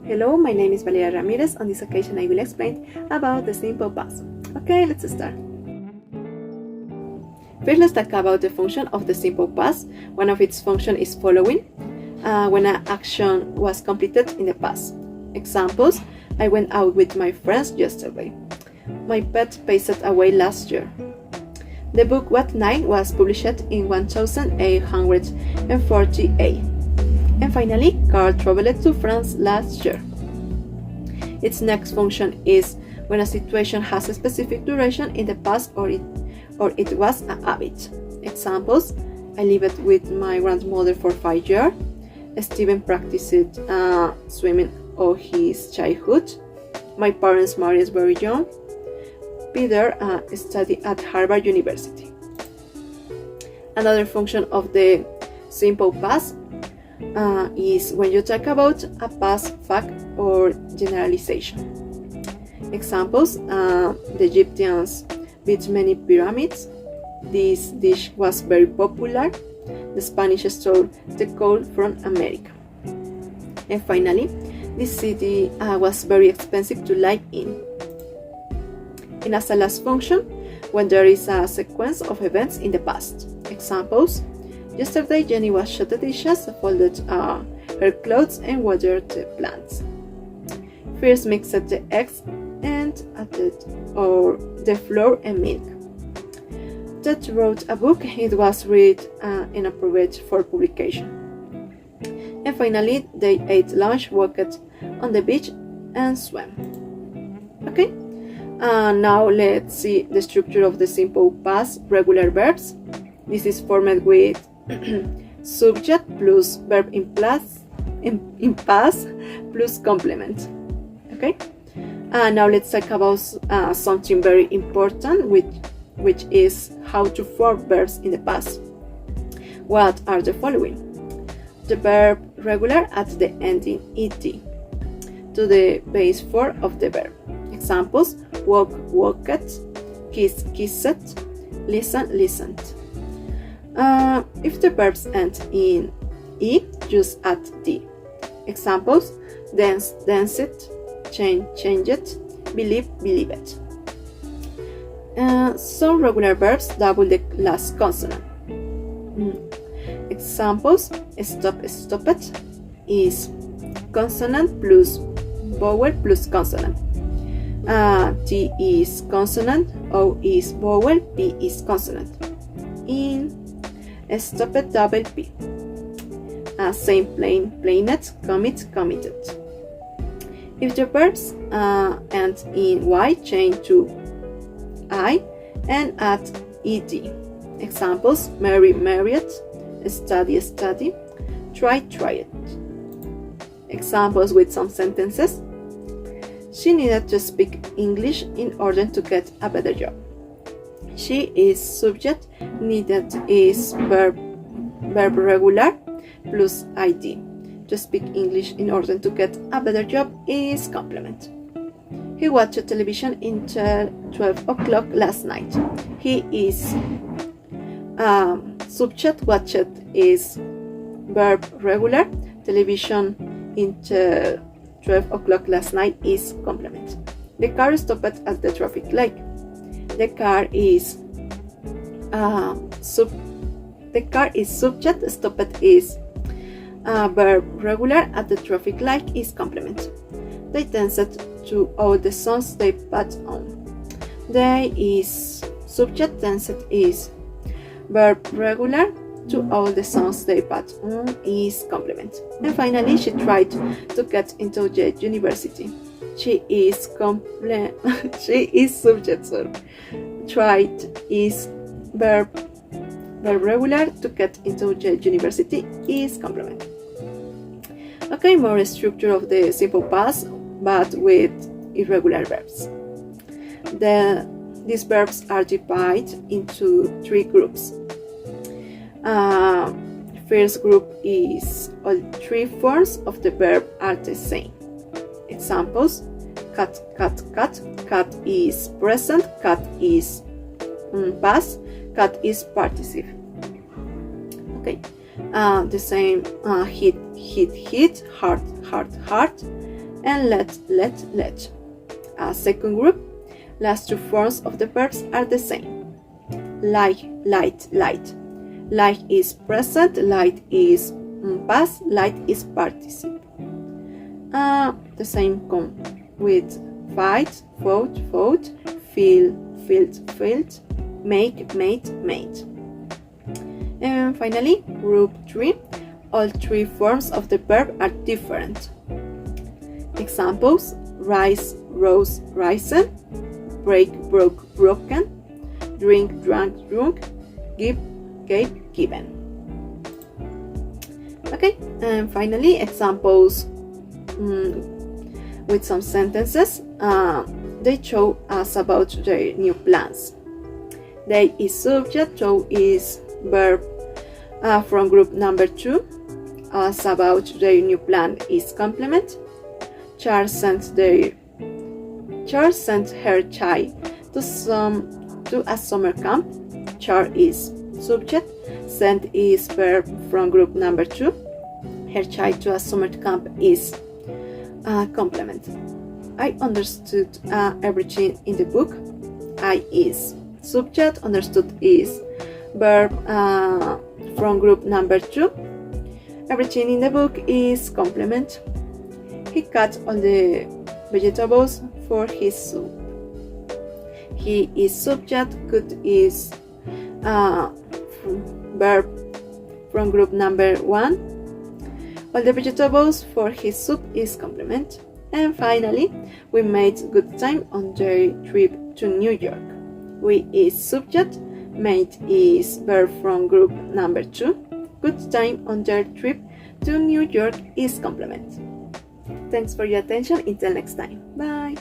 Hello, my name is Valeria Ramirez. On this occasion I will explain about the simple past. Okay, let's start. First, let's talk about the function of the simple past. One of its functions is following, when an action was completed in the past. Examples: I went out with my friends yesterday. My pet passed away last year. The book What Night was published in 1848. And finally, Carl traveled to France last year. Its next function is when a situation has a specific duration in the past or it was a habit. Examples: I lived with my grandmother for 5 years. Stephen practiced swimming all his childhood. My parents married very young. Peter studied at Harvard University. Another function of the simple past is when you talk about a past fact or generalization. Examples: the Egyptians built many pyramids. This dish was very popular. The Spanish stole the coal from America. And finally, this city was very expensive to live in. And as a last function, when there is a sequence of events in the past. Examples: yesterday Jenny washed the dishes, folded her clothes, and watered the plants. First mixed the eggs and added the flour and milk. Ted wrote a book. It was read and approved for publication. And finally, they ate lunch, walked on the beach, and swam. Okay? Now let's see the structure of the simple past regular verbs. This is formed with subject plus verb in past plus complement. Okay? Now let's talk about something very important, which is how to form verbs in the past. What are the following? The verb regular at the ending ed to the base form of the verb. Examples: walk, walked, kiss, kissed, listen, listened. If the verbs end in e, use at d. Examples: dance, danced, change, changed, believe, believed. Some regular verbs double the last consonant. Examples: stop, stopped is consonant plus vowel plus consonant. T is consonant, O is vowel, P is consonant. In stopped, double P. Same, plain, planet, commit, committed. If the verbs end in Y, change to I and add ed. Examples: marry, married, study, study, try, tried. Examples with some sentences: she needed to speak English in order to get a better job. She is subject, needed is verb regular plus id. To speak English in order to get a better job is complement. He watched television until 12 o'clock last night. He is subject, watched is verb regular, television until 12 o'clock last night is complement. The car stopped at the traffic light. The car is subject, stopped is verb regular, at the traffic light is complement. They danced to all the songs they put on. They is subject, danced is verb regular, to all the songs they put on is complement. And finally, she tried to get into the university. She is subject, sorry. Tried is verb regular, to get into the university is complement. Okay, more structure of the simple past, but with irregular verbs. These verbs are divided into 3 groups. First group is all 3 forms of the verb are the same. Examples: cat, cat, cat. Cat is present, cat is past, cat is participle. Okay. The same hit, hit, hit, heart, heart, heart, and let. As second group, last two forms of the verbs are the same. Like, light, light. Like is present, light is past, light is participle. The same with fight, fought, fought, feel, felt, make, made, made. And finally, group 3. All three forms of the verb are different. Examples: rise, rose, risen, break, broke, broken, drink, drank, drunk, give, gave, given. Okay, and finally, examples with some sentences. They show us about their new plans. They is subject, show is verb from group number 2. Us about their new plan is complement. Charles sent her child to a summer camp. Charles is subject. Sent is verb from group number 2. Her child to a summer camp is complement. I understood everything in the book. I is subject. Understood is verb from group number 2. Everything in the book is complement. He cut all the vegetables for his soup. He is subject. Cut is verb from group number 1. All the vegetables for his soup is complement. And finally, we made good time on their trip to New York. We is subject. Made is verb from group number 2. Good time on their trip to New York is complement. Thanks for your attention. Until next time. Bye.